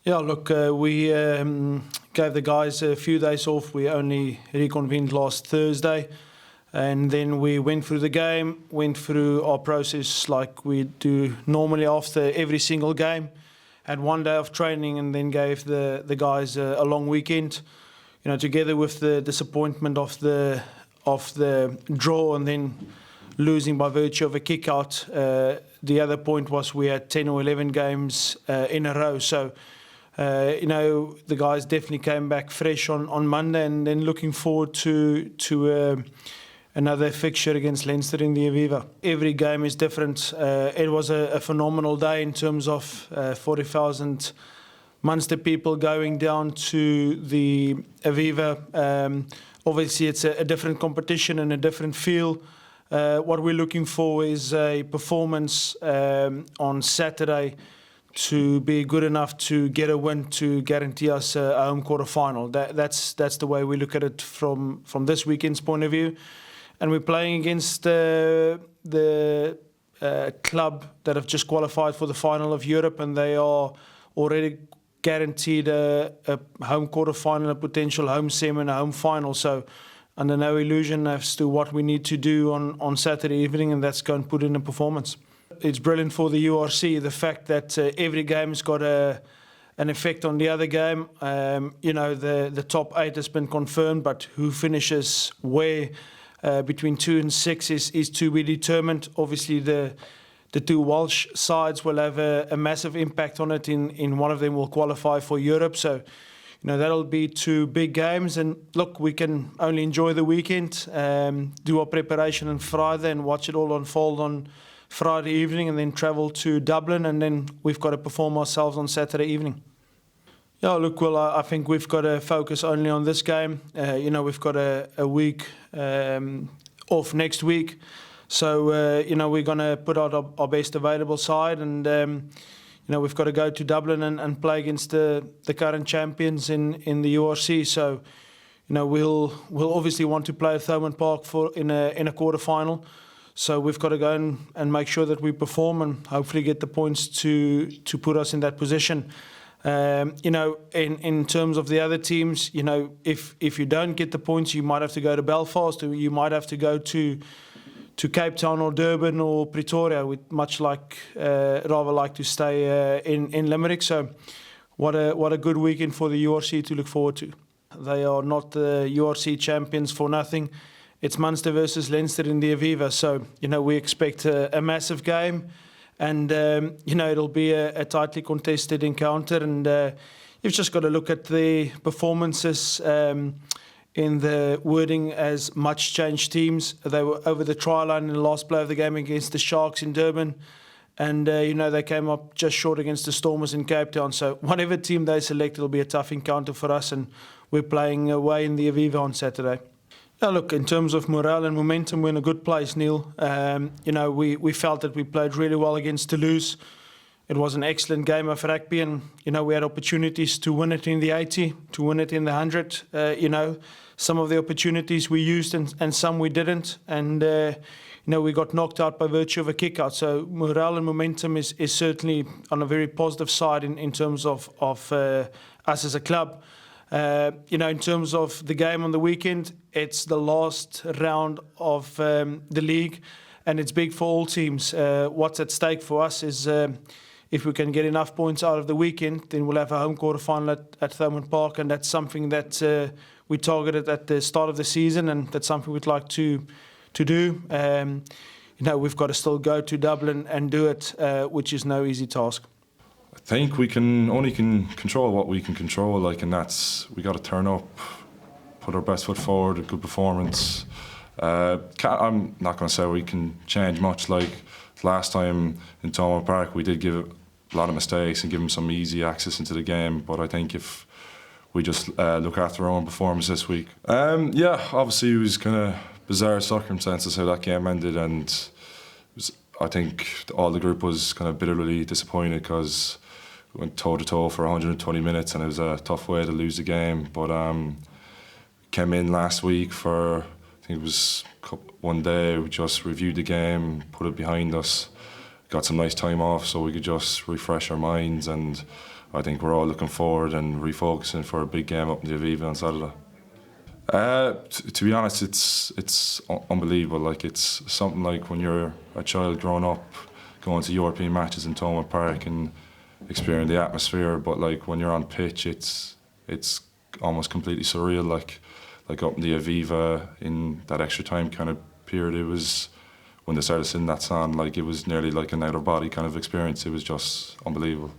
Yeah, look, we gave the guys a few days off. We only reconvened last Thursday, and then we went through the game, went through our process like we do normally after every single game, had one day of training, and then gave the guys a long weekend. You know, together with the disappointment of the draw and then losing by virtue of a kick out. The other point was we had 10 or 11 games in a row. So, the guys definitely came back fresh on Monday, and then looking forward to another fixture against Leinster in the Aviva. Every game is different. It was a phenomenal day in terms of 40,000 Munster people going down to the Aviva. Obviously, it's a different competition and a different feel. What we're looking for is a performance on Saturday to be good enough to get a win to guarantee us a home quarter final. That's the way we look at it from this weekend's point of view. And we're playing against the club that have just qualified for the final of Europe, and they are already guaranteed a home quarter final, a potential home semi and a home final. So under no illusion as to what we need to do on Saturday evening, and that's going to put in a performance. It's brilliant for the URC, the fact that every game's got an effect on the other game. The top 8 has been confirmed, but who finishes where between 2 and 6 is to be determined. Obviously, the 2 Welsh sides will have a massive impact on it. In one of them will qualify for Europe. So, that'll be 2 big games. And look, we can only enjoy the weekend, do our preparation on Friday and watch it all unfold on Friday evening, and then travel to Dublin, and then we've got to perform ourselves on Saturday evening. Yeah, look, well, I think we've got to focus only on this game. We've got a week off next week. So, we're going to put out our best available side, and, we've got to go to Dublin and play against the current champions in the URC. So, we'll obviously want to play at Thomond Park in a quarter final. So we've got to go and make sure that we perform and hopefully get the points to put us in that position. In terms of the other teams, if you don't get the points, you might have to go to Belfast, or you might have to go to Cape Town or Durban or Pretoria. We'd much rather like to stay in Limerick. So what a good weekend for the URC to look forward to. They are not the URC champions for nothing. It's Munster versus Leinster in the Aviva. So, we expect a massive game, and, it'll be a tightly contested encounter. And you've just got to look at the performances in the wording as much changed teams. They were over the try line in the last play of the game against the Sharks in Durban. And, they came up just short against the Stormers in Cape Town. So whatever team they select, it'll be a tough encounter for us. And we're playing away in the Aviva on Saturday. Yeah, look, in terms of morale and momentum, we're in a good place, Neil. We felt that we played really well against Toulouse. It was an excellent game of rugby, and, we had opportunities to win it in the 80, to win it in the 100. Some of the opportunities we used and some we didn't. And, we got knocked out by virtue of a kick-out. So morale and momentum is certainly on a very positive side in terms of us as a club. In terms of the game on the weekend, it's the last round of the league, and it's big for all teams. What's at stake for us is if we can get enough points out of the weekend, then we'll have a home quarter final at Thomond Park, and that's something that we targeted at the start of the season, and that's something we'd like to do. We've got to still go to Dublin and do it, which is no easy task. I think we can only control what we can control, and that's we got to turn up, put our best foot forward, a good performance. I'm not going to say we can change much. Like last time in Thomond Park, we did give a lot of mistakes and give them some easy access into the game. But I think if we just look after our own performance this week, obviously it was kind of bizarre circumstances how that game ended, and I think all the group was kind of bitterly disappointed because we went toe-to-toe for 120 minutes, and it was a tough way to lose the game. But came in last week for, I think it was one day, we just reviewed the game, put it behind us, got some nice time off so we could just refresh our minds, and I think we're all looking forward and refocusing for a big game up in the Aviva on Saturday. To be honest, it's unbelievable. Like, it's something like when you're a child growing up, going to European matches in Thomond Park and experiencing the atmosphere. But like when you're on pitch, it's almost completely surreal. Like up in the Aviva in that extra time kind of period, it was when they started singing that song. Like, it was nearly like an out of body kind of experience. It was just unbelievable.